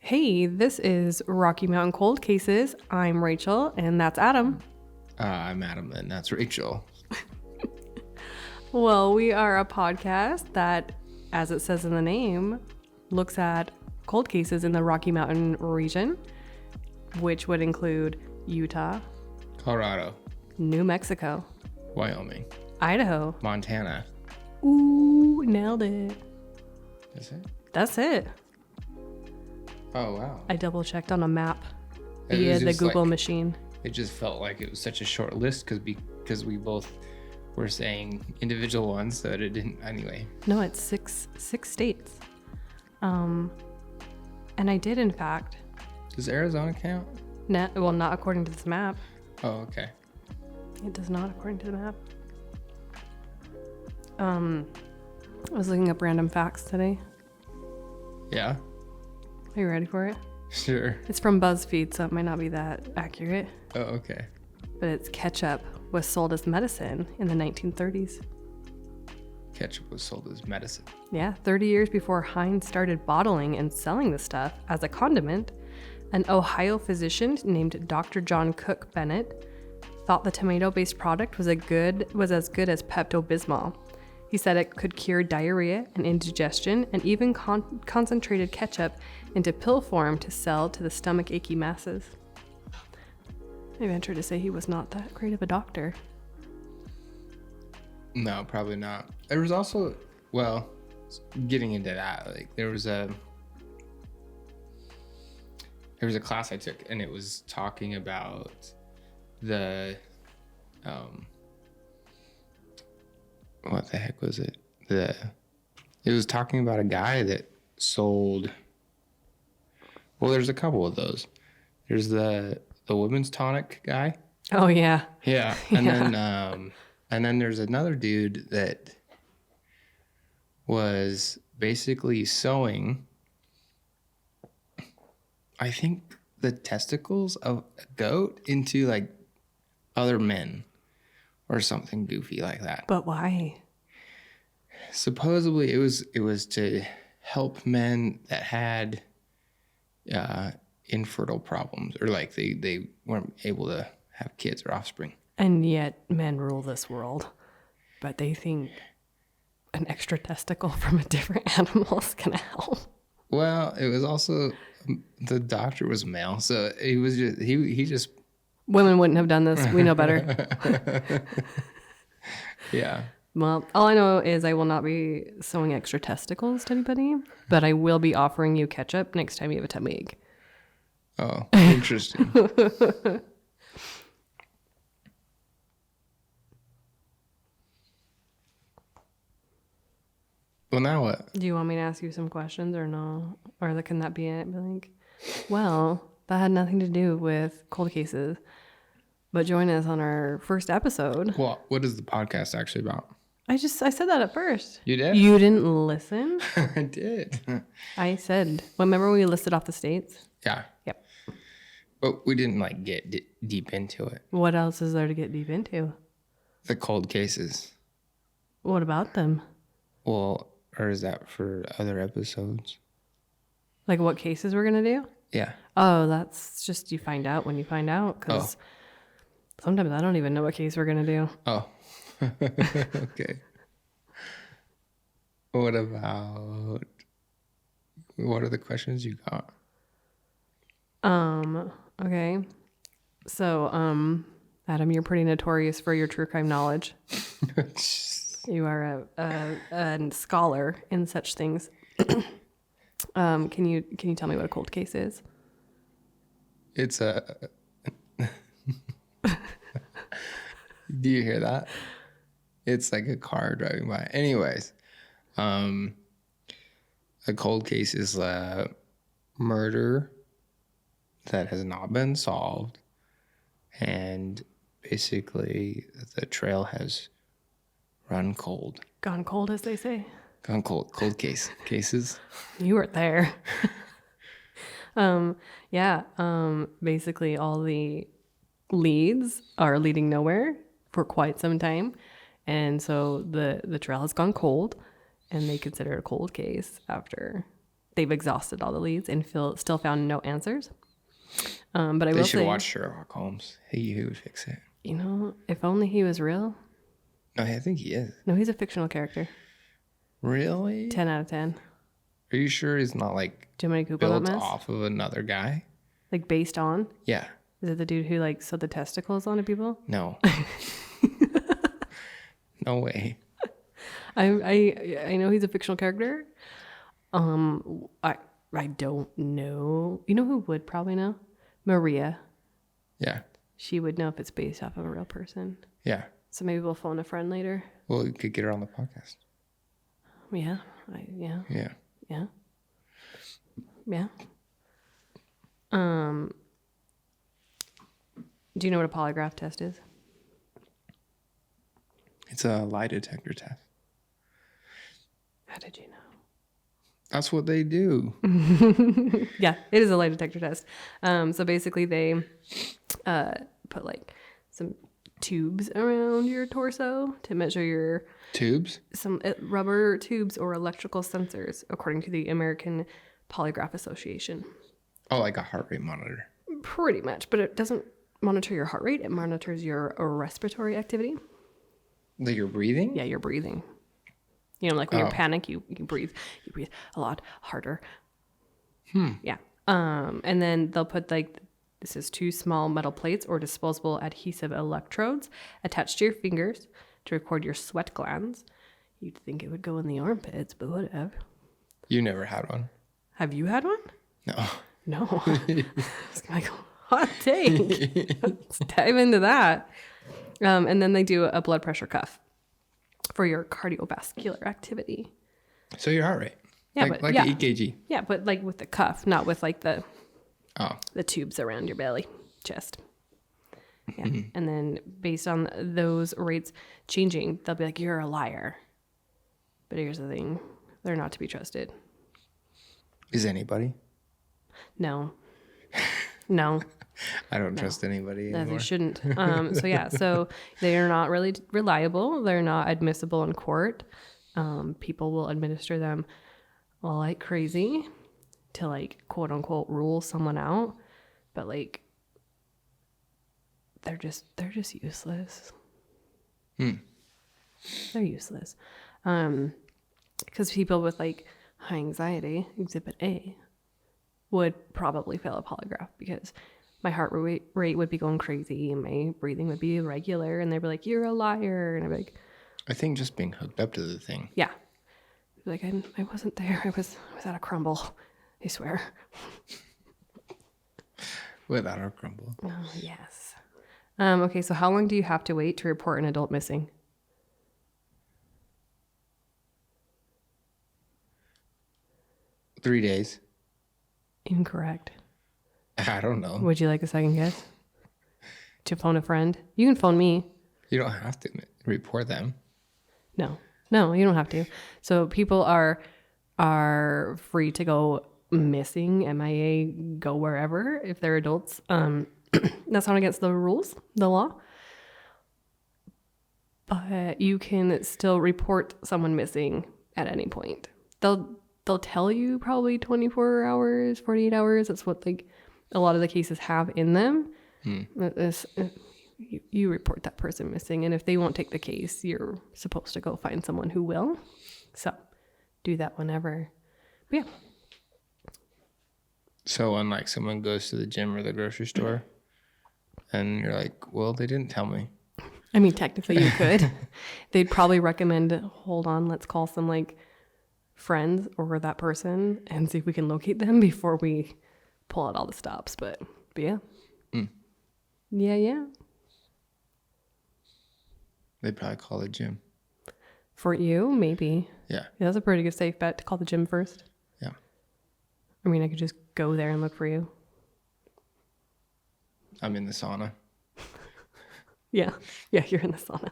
Hey, this is Rocky Mountain Cold Cases. I'm Rachel, and that's Adam. I'm Adam, and that's Rachel. Well, we are a podcast that, as it says in the name, looks at cold cases in the Rocky Mountain region, which would include Utah, Colorado, New Mexico, Wyoming, Idaho. Montana. Ooh, nailed it. Is it? That's it. Oh, wow. I double checked on a map It via was the just Google like- machine. It just felt like it was such a short list because we both were saying individual ones, so it didn't. Anyway. No, it's six states. And I did, in fact. Does Arizona count? Well, not according to this map. Oh, okay. It does not, according to the map. I was looking up random facts today. Yeah. Are you ready for it? Sure. It's from BuzzFeed, so it might not be that accurate. Oh, okay. But it's ketchup was sold as medicine in the 1930s. Ketchup was sold as medicine. Yeah, 30 years before Heinz started bottling and selling the stuff as a condiment, an Ohio physician named Dr. John Cook Bennett thought the tomato-based product was as good as Pepto-Bismol. He said it could cure diarrhea and indigestion, and even concentrated ketchup into pill form to sell to the stomach achy masses. I venture to say he was not that great of a doctor. No, probably not. There was also, well, getting into that, like there was a class I took, and it was talking about the what the heck was it? It was talking about a guy that sold. Well, there's a couple of those. There's the women's tonic guy. Oh, yeah. Yeah, and then there's another dude that was basically sewing, I think, the testicles of a goat into like other men or something goofy like that. But why? Supposedly it was to help men that had infertile problems, or like they weren't able to have kids or offspring. And yet men rule this world. But they think an extra testicle from a different animal is going to help. Well, it was also, the doctor was male, so he was just he just Women wouldn't have done this. We know better. yeah. Well, all I know is I will not be sewing extra testicles to anybody, but I will be offering you ketchup next time you have a tummy ache. Oh, interesting. Well, now what? Do you want me to ask you some questions or no? Or can that be it? Be like, well, that had nothing to do with cold cases, but join us on our first episode. Well, what is the podcast actually about? I said that at first. You did? You didn't listen? I did. I said, remember when we listed off the states? Yeah. Yep. But we didn't like get deep into it. What else is there to get deep into? The cold cases. What about them? Well, or is that for other episodes? Like what cases we're going to do? Yeah. Oh, that's just you find out when you find out, because sometimes I don't even know what case we're going to do. Oh. Okay. What are the questions you got? Okay. So, Adam, you're pretty notorious for your true crime knowledge. You are a scholar in such things. Can you tell me what a cold case is? It's a. Do you hear that? It's like a car driving by. Anyways, a cold case is a murder that has not been solved, and basically the trail has run cold. Gone cold, as they say. Gone cold. Cold cases. You were there. Basically all the leads are leading nowhere for quite some time. And so the trail has gone cold, and they consider it a cold case after they've exhausted all the leads and still found no answers. But I They will should say, watch Sherlock Holmes. He would fix it. if only he was real. No, I think he is. No, he's a fictional character. Really? 10 out of 10. Are you sure he's not like Do you want me to Google that built mess? off of another guy? Like based on? Yeah. Is it the dude who like sewed the testicles onto people? No. No way. I know he's a fictional character. I don't know. You know who would probably know? Maria. Yeah. She would know if it's based off of a real person. Yeah. So maybe we'll phone a friend later. Well, we could get her on the podcast. Yeah. Yeah. Yeah. Yeah. Do you know what a polygraph test is? It's a lie detector test. How did you know? That's what they do. Yeah, it is a lie detector test. So basically they put like some tubes around your torso to measure your Tubes? some rubber tubes or electrical sensors, according to the American Polygraph Association. Oh, like a heart rate monitor. Pretty much, but it doesn't monitor your heart rate. It monitors your respiratory activity. Like you're breathing? Yeah, your breathing. You know, like when you're panic, you breathe a lot harder. Yeah. And then they'll put like, this is 2 small metal plates or disposable adhesive electrodes attached to your fingers to record your sweat glands. You'd think it would go in the armpits, but whatever. You never had one? Have you had one? No. No. It's like, hot take. Let's dive into that. And then they do a blood pressure cuff for your cardiovascular activity. So your heart rate? Yeah, like, but like yeah. an EKG? Yeah, but like with the cuff, not with like the Oh. tubes around your belly, chest. Yeah. And then based on those rates changing, they'll be like, you're a liar. But here's the thing. They're not to be trusted. Is anybody? No. No. I don't trust anybody No, anymore. they shouldn't. So they are not really reliable. They're not admissible in court. People will administer them like crazy to like quote unquote rule someone out, but like they're just useless. They're useless. Because people with like high anxiety, exhibit A, would probably fail a polygraph because my heart rate would be going crazy and my breathing would be irregular, and they'd be like, you're a liar. And I'd be like, I think just being hooked up to the thing. yeah. Like, I wasn't there. I was at a crumble. I swear. Without a crumble. Oh, yes. Okay, so how long do you have to wait to report an adult missing? $3 days. Incorrect. I don't know. Would you like a second guess? To phone a friend? You can phone me. You don't have to report them. No, you don't have to. So people are free to go missing, MIA, go wherever if they're adults. That's not against the rules, the law. But you can still report someone missing at any point. They'll tell you probably 24 hours, 48 hours. That's what like a lot of the cases have in them. You report that person missing, and if they won't take the case, you're supposed to go find someone who will. So do that whenever. But yeah. So when like someone goes to the gym or the grocery store and you're like, well, they didn't tell me. I mean, technically you could. They'd probably recommend, hold on, let's call some like friends or that person and see if we can locate them before we pull out all the stops. But yeah. Yeah. They'd probably call the gym. For you, maybe. Yeah. That's a pretty good safe bet to call the gym first. Yeah. I mean, I could just go there and look for you. I'm in the sauna. Yeah, you're in the sauna.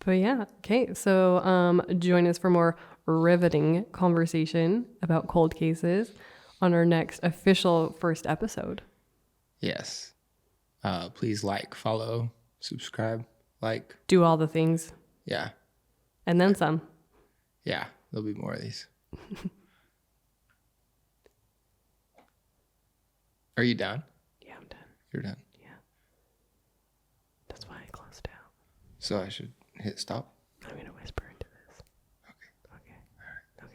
But yeah, okay. So join us for more riveting conversation about cold cases on our next official first episode. Yes. Please like, follow, subscribe, like. Do all the things Yeah. and then some. Yeah. There'll be more of these. Are you done? Yeah, I'm done. You're done. Yeah. That's why I closed out. So I should hit stop?